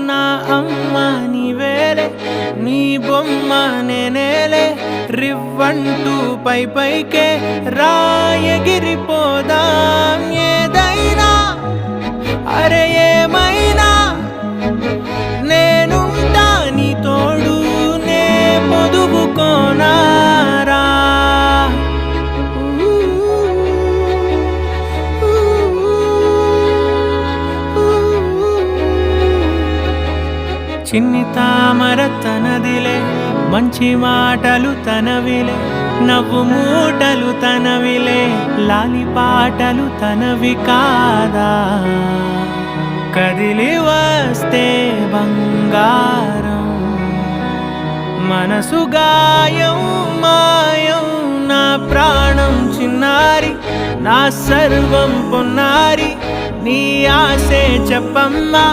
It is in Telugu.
నా అమ్మ నీవేలే, నీ బొమ్మ నేనేలే, రివ్వంటూ పై పైకే రాయగిరిపోదాం. ఏదైనా అరే ఏమైనా నేనుంటా నీ తోడు, నే పొదుపుకోనారా. చిన్ని తామర తనదిలే, మంచి మాటలు తనవిలే, నవ్వు మూటలు తనవిలే, లాలి పాటలు తనవి కాదా. కదిలి వస్తే బంగారం, మనసు గాయం మాయం, నా ప్రాణం చిన్నారి, నా సర్వం పొన్నారి, నీ ఆశే చెప్పమ్మా.